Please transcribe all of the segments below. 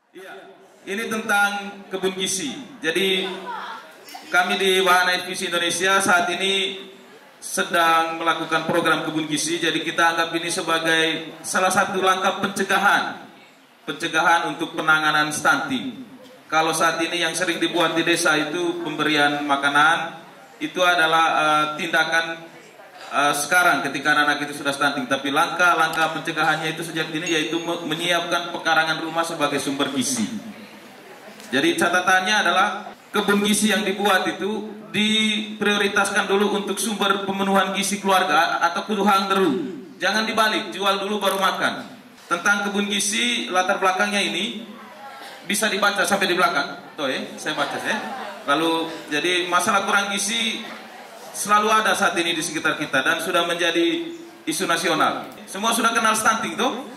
Iya, ini tentang kebun gizi. Jadi kami di Wahana Visi Indonesia saat ini sedang melakukan program kebun gizi. Jadi kita anggap ini sebagai salah satu langkah pencegahan untuk penanganan stunting. Kalau saat ini yang sering dibuat di desa itu pemberian makanan, itu adalah tindakan sekarang ketika anak-anak itu sudah stunting. Tapi langkah-langkah pencegahannya itu sejak dini, yaitu menyiapkan pekarangan rumah sebagai sumber gizi. Jadi catatannya adalah kebun gizi yang dibuat itu diprioritaskan dulu untuk sumber pemenuhan gizi keluarga atau kebutuhan dulu. Jangan dibalik, jual dulu baru makan. Tentang kebun gizi, latar belakangnya ini bisa dibaca sampai di belakang. Tuh ya, saya baca ya. Lalu jadi masalah kurang gizi selalu ada saat ini di sekitar kita dan sudah menjadi isu nasional. Semua sudah kenal stunting tuh?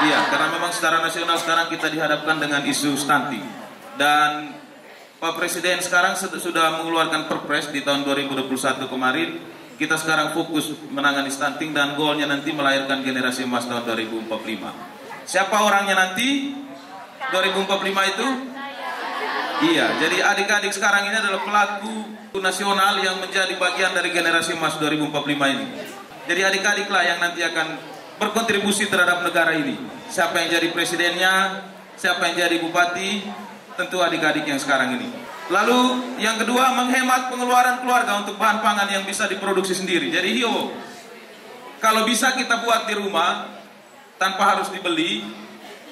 Iya, karena memang secara nasional sekarang kita dihadapkan dengan isu stunting. Dan Pak Presiden sekarang sudah mengeluarkan Perpres di tahun 2021 kemarin. Kita sekarang fokus menangani stunting dan goalnya nanti melahirkan generasi emas tahun 2045. Siapa orangnya nanti? 2045 itu? Iya, jadi adik-adik sekarang ini adalah pelaku nasional yang menjadi bagian dari generasi emas 2045 ini. Jadi adik-adiklah yang nanti akan berkontribusi terhadap negara ini. Siapa yang jadi presidennya, siapa yang jadi bupati, tentu adik-adik yang sekarang ini. Lalu yang kedua, menghemat pengeluaran keluarga untuk bahan pangan yang bisa diproduksi sendiri. Jadi kalau bisa kita buat di rumah tanpa harus dibeli,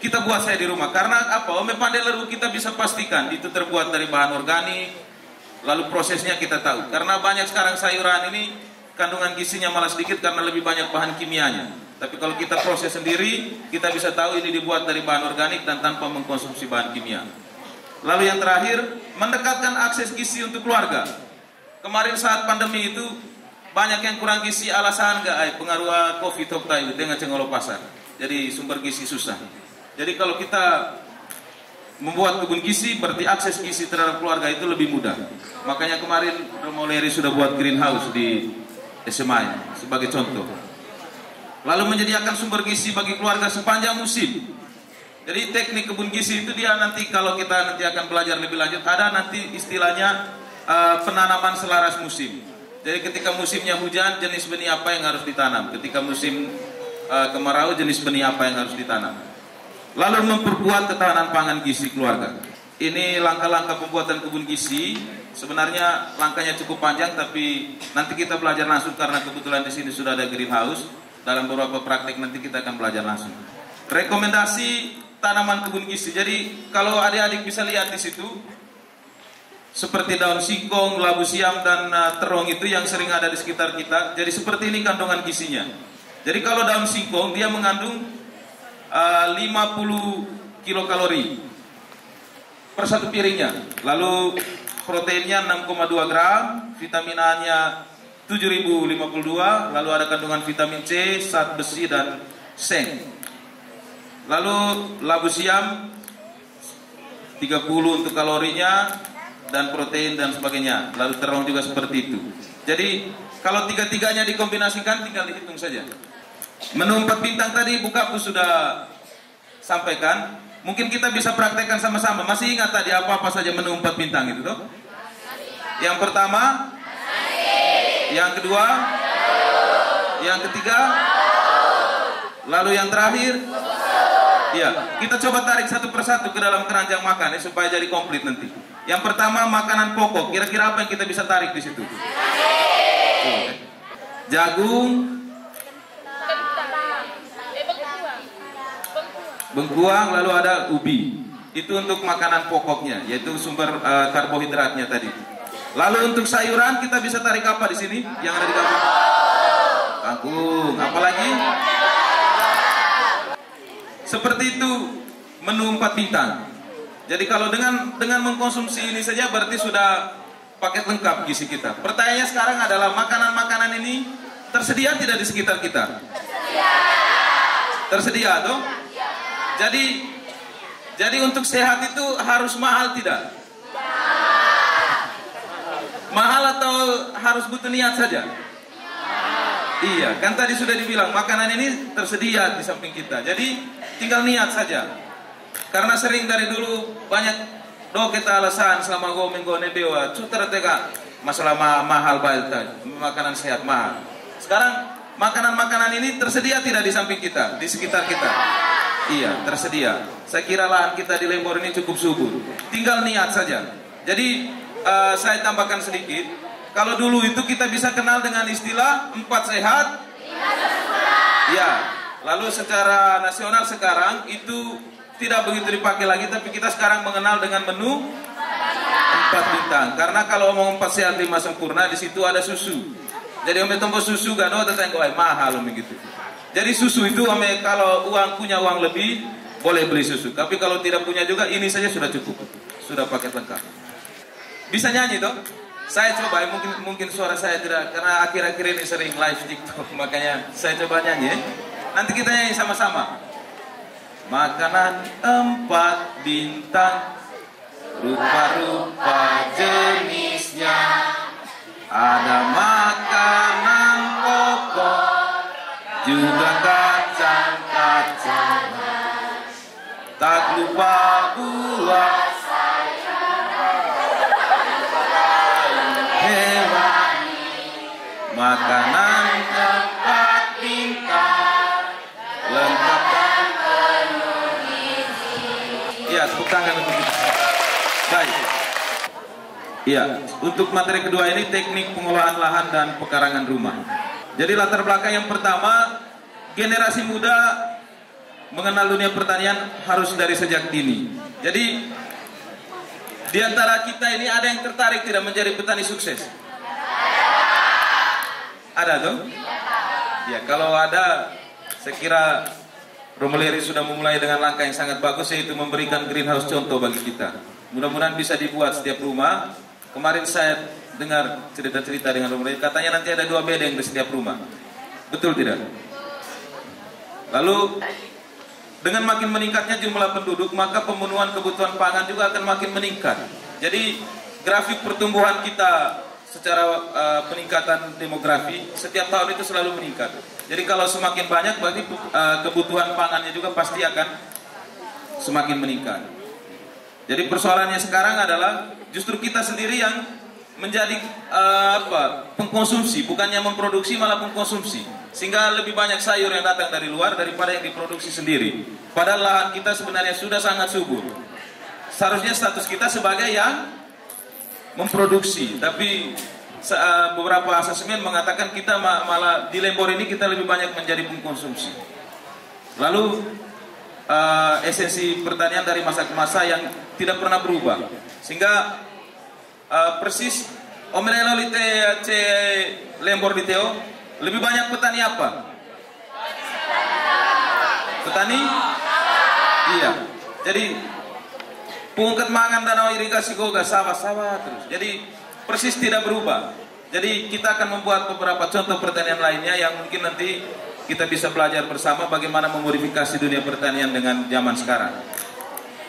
kita buat saya di rumah. Karena apa? Ome pandai leru kita bisa pastikan itu terbuat dari bahan organik. Lalu prosesnya kita tahu. Karena banyak sekarang sayuran ini kandungan gizinya malah sedikit karena lebih banyak bahan kimianya. Tapi kalau kita proses sendiri, kita bisa tahu ini dibuat dari bahan organik dan tanpa mengkonsumsi bahan kimia. Lalu yang terakhir, mendekatkan akses gizi untuk keluarga. Kemarin saat pandemi itu banyak yang kurang gizi, alasan pengaruh COVID itu dengan cengolo pasar. Jadi sumber gizi susah. Jadi kalau kita membuat kebun gizi, berarti akses gizi terhadap keluarga itu lebih mudah. Makanya kemarin Romo Leri sudah buat greenhouse di SMA sebagai contoh. Lalu menyediakan sumber gizi bagi keluarga sepanjang musim. Jadi teknik kebun gizi itu dia nanti kalau kita nanti akan belajar lebih lanjut, ada nanti istilahnya penanaman selaras musim. Jadi ketika musimnya hujan, jenis benih apa yang harus ditanam. Ketika musim kemarau, jenis benih apa yang harus ditanam. Lalu memperkuat ketahanan pangan gizi keluarga. Ini langkah-langkah pembuatan kebun gizi. Sebenarnya langkahnya cukup panjang, tapi nanti kita belajar langsung karena kebetulan di sini sudah ada greenhouse. Dalam beberapa praktek nanti kita akan belajar langsung. Rekomendasi tanaman kebun gizi. Jadi kalau adik-adik bisa lihat di situ, seperti daun singkong, labu siam dan terong itu yang sering ada di sekitar kita. Jadi seperti ini kandungan gizinya. Jadi kalau daun singkong dia mengandung 50 kilokalori per satu piringnya. Lalu proteinnya 6,2 gram, vitamin A-nya 7052, lalu ada kandungan vitamin C, zat besi dan seng. Lalu labu siam 30 untuk kalorinya dan protein dan sebagainya. Lalu terong juga seperti itu. Jadi kalau tiga-tiganya dikombinasikan tinggal dihitung saja. Menu 4 bintang tadi Bukapu sudah sampaikan. Mungkin kita bisa praktekkan sama-sama. Masih ingat tadi apa-apa saja menu 4 bintang itu toh? Yang pertama, yang kedua, yang ketiga, lalu yang terakhir. Ya, kita coba tarik satu persatu ke dalam keranjang makan ya, supaya jadi komplit nanti. Yang pertama, makanan pokok. Kira-kira apa yang kita bisa tarik di situ? Jagung, bengkuang, lalu ada ubi. Itu untuk makanan pokoknya, yaitu sumber karbohidratnya tadi. Lalu untuk sayuran kita bisa tarik apa di sini? Yang ada di gambar? Kangkung. Apalagi? Seperti itu menu 4 bintang. Jadi kalau dengan mengkonsumsi ini saja berarti sudah paket lengkap gizi kita. Pertanyaannya sekarang adalah makanan-makanan ini tersedia tidak di sekitar kita? Tersedia toh? Jadi untuk sehat itu harus mahal tidak? Mahal atau harus butuh niat saja? Iya, kan tadi sudah dibilang makanan ini tersedia di samping kita. Jadi tinggal niat saja. Karena sering dari dulu banyak kita alasan selama minggu dewa cuter teka masalah mahal banget makanan sehat mahal. Sekarang makanan-makanan ini tersedia tidak di samping kita, di sekitar kita? Iya, tersedia. Saya kira lahan kita di Lembor ini cukup subur. Tinggal niat saja. Jadi saya tambahkan sedikit. Kalau dulu itu kita bisa kenal dengan istilah 4 sehat. Ya. Lalu secara nasional sekarang itu tidak begitu dipakai lagi, tapi kita sekarang mengenal dengan menu 4 bintang. Karena kalau ngomong 4 sehat 5 sempurna, di situ ada susu. Jadi tombo susu gak ada tengok mahal begitu. Jadi susu itu kalau punya uang lebih boleh beli susu. Tapi kalau tidak punya juga ini saja sudah cukup. Sudah paket lengkap. Bisa nyanyi toh? Saya coba, mungkin suara saya tidak, karena akhir-akhir ini sering live TikTok, makanya saya coba nyanyi. Nanti kita nyanyi sama-sama. Makanan 4 bintang, rupa-rupa jenisnya. Ada makanan pokok, juga kacang-kacangan. Tak lupa buah hewani, makanan 4 bintang, lengkap dan penuh gizi. Ya, tepuk tangan untuk kita. Baik. Ya, untuk materi kedua ini teknik pengolahan lahan dan pekarangan rumah. Jadi latar belakang yang pertama, generasi muda mengenal dunia pertanian harus dari sejak dini. Jadi di antara kita ini ada yang tertarik tidak menjadi petani sukses? Ada tuh? Ya, kalau ada, saya kira Romeleri sudah memulai dengan langkah yang sangat bagus, yaitu memberikan greenhouse contoh bagi kita. Mudah-mudahan bisa dibuat setiap rumah. Kemarin saya dengar cerita-cerita dengan Romeleri, katanya nanti ada 2 bedeng di setiap rumah. Betul tidak? Lalu dengan makin meningkatnya jumlah penduduk, maka pemenuhan kebutuhan pangan juga akan makin meningkat. Jadi grafik pertumbuhan kita secara peningkatan demografi setiap tahun itu selalu meningkat. Jadi kalau semakin banyak, berarti kebutuhan pangannya juga pasti akan semakin meningkat. Jadi persoalannya sekarang adalah justru kita sendiri yang menjadi pengkonsumsi, bukannya memproduksi malah pengkonsumsi, sehingga lebih banyak sayur yang datang dari luar daripada yang diproduksi sendiri. Padahal lahan kita sebenarnya sudah sangat subur. Seharusnya status kita sebagai yang memproduksi, tapi beberapa asesmen mengatakan kita malah di Lembor ini kita lebih banyak menjadi pengkonsumsi. Lalu esensi pertanian dari masa ke masa yang tidak pernah berubah, sehingga persis Omelelo lite ce Lembor di Teo lebih banyak petani apa? Petani? Iya. Jadi pungkat mangan danau irigasi goga sawah-sawah terus. Jadi persis tidak berubah. Jadi kita akan membuat beberapa contoh pertanian lainnya yang mungkin nanti kita bisa belajar bersama bagaimana memodifikasi dunia pertanian dengan zaman sekarang.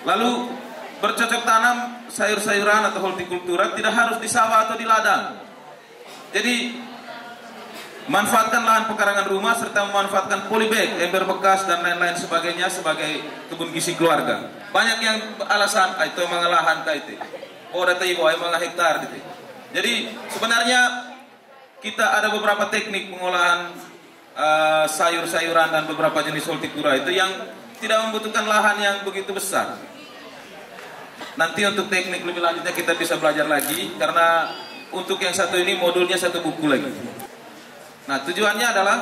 Lalu bercocok tanam sayur-sayuran atau hortikultura tidak harus di sawah atau di ladang. Jadi manfaatkan lahan pekarangan rumah serta memanfaatkan polybag, ember bekas dan lain-lain sebagainya sebagai kebun gizi keluarga. Banyak yang alasan itu emang lahan itu. Oh, data ibu emang hektar gitu. Jadi sebenarnya kita ada beberapa teknik pengolahan sayur-sayuran dan beberapa jenis hortikultura itu yang tidak membutuhkan lahan yang begitu besar. Nanti untuk teknik lebih lanjutnya kita bisa belajar lagi, karena untuk yang satu ini modulnya 1 buku lagi. Nah, tujuannya adalah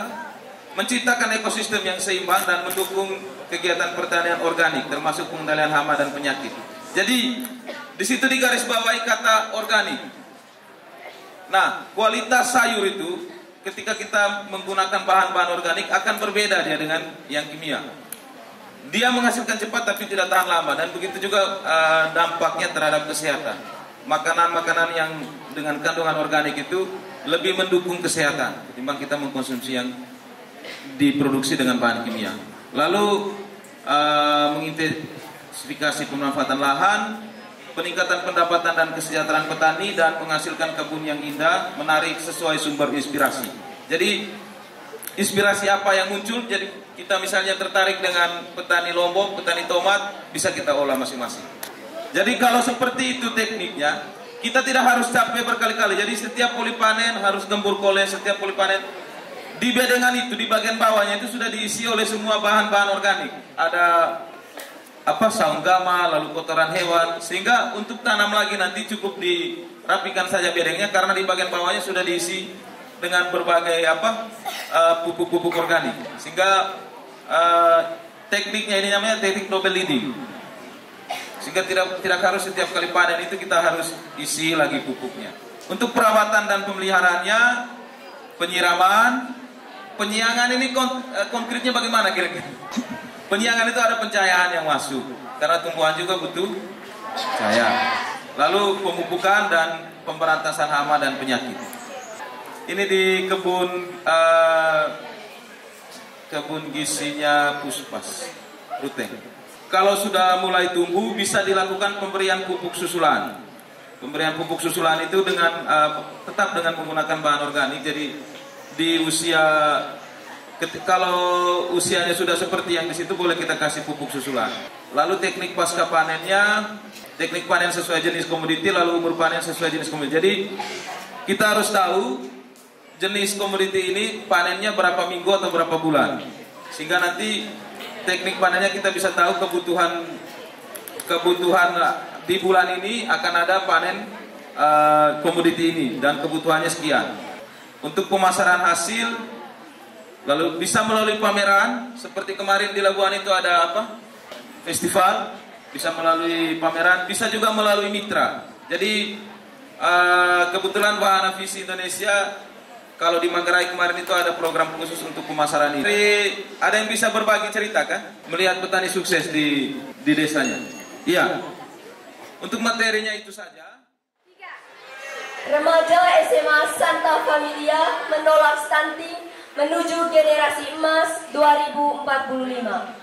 menciptakan ekosistem yang seimbang dan mendukung kegiatan pertanian organik termasuk pengendalian hama dan penyakit. Jadi di situ digarisbawahi kata organik. Nah, kualitas sayur itu ketika kita menggunakan bahan-bahan organik akan berbeda dia dengan yang kimia. Dia menghasilkan cepat tapi tidak tahan lama, dan begitu juga dampaknya terhadap kesehatan. Makanan-makanan yang dengan kandungan organik itu lebih mendukung kesehatan ketimbang kita mengkonsumsi yang diproduksi dengan bahan kimia. Lalu mengintensifikasi pemanfaatan lahan, peningkatan pendapatan dan kesejahteraan petani, dan menghasilkan kebun yang indah, menarik sesuai sumber inspirasi. Jadi inspirasi apa yang muncul, jadi kita misalnya tertarik dengan petani lombok, petani tomat, bisa kita olah masing-masing. Jadi kalau seperti itu tekniknya, kita tidak harus capek berkali-kali. Jadi setiap poli panen harus gembur kole, setiap poli panen di bedengan itu, di bagian bawahnya itu sudah diisi oleh semua bahan-bahan organik. Ada saung gama, lalu kotoran hewan, sehingga untuk tanam lagi nanti cukup dirapikan saja bedengnya, karena di bagian bawahnya sudah diisi dengan berbagai pupuk-pupuk organik. Sehingga tekniknya ini namanya teknik double leading. Sehingga tidak harus setiap kali panen itu kita harus isi lagi pupuknya. Untuk perawatan dan pemeliharaannya, penyiraman, penyiangan ini konkretnya bagaimana kira-kira? Penyiangan itu ada pencahayaan yang masuk, karena tumbuhan juga butuh cahaya. Lalu pemupukan dan pemberantasan hama dan penyakit. Ini di kebun gisinya Puspas, Ruteng. Kalau sudah mulai tumbuh, bisa dilakukan pemberian pupuk susulan. Pemberian pupuk susulan itu dengan tetap dengan menggunakan bahan organik. Jadi di usia, kalau usianya sudah seperti yang di situ, boleh kita kasih pupuk susulan. Lalu teknik pasca panennya, teknik panen sesuai jenis komoditi, lalu umur panen sesuai jenis komoditi. Jadi kita harus tahu jenis komoditi ini panennya berapa minggu atau berapa bulan, sehingga nanti teknik panennya kita bisa tahu kebutuhan di bulan ini akan ada panen komoditi ini dan kebutuhannya sekian. Untuk pemasaran hasil, lalu bisa melalui pameran, seperti kemarin di Labuan itu ada festival, bisa melalui pameran, bisa juga melalui mitra. Jadi kebetulan Wahana Visi Indonesia, kalau di Manggarai kemarin itu ada program khusus untuk pemasaran ini. Jadi, ada yang bisa berbagi cerita kan? Melihat petani sukses di desanya. Iya. Untuk materinya itu saja. Remaja SMA Santa Familia menolak stunting menuju generasi emas 2045.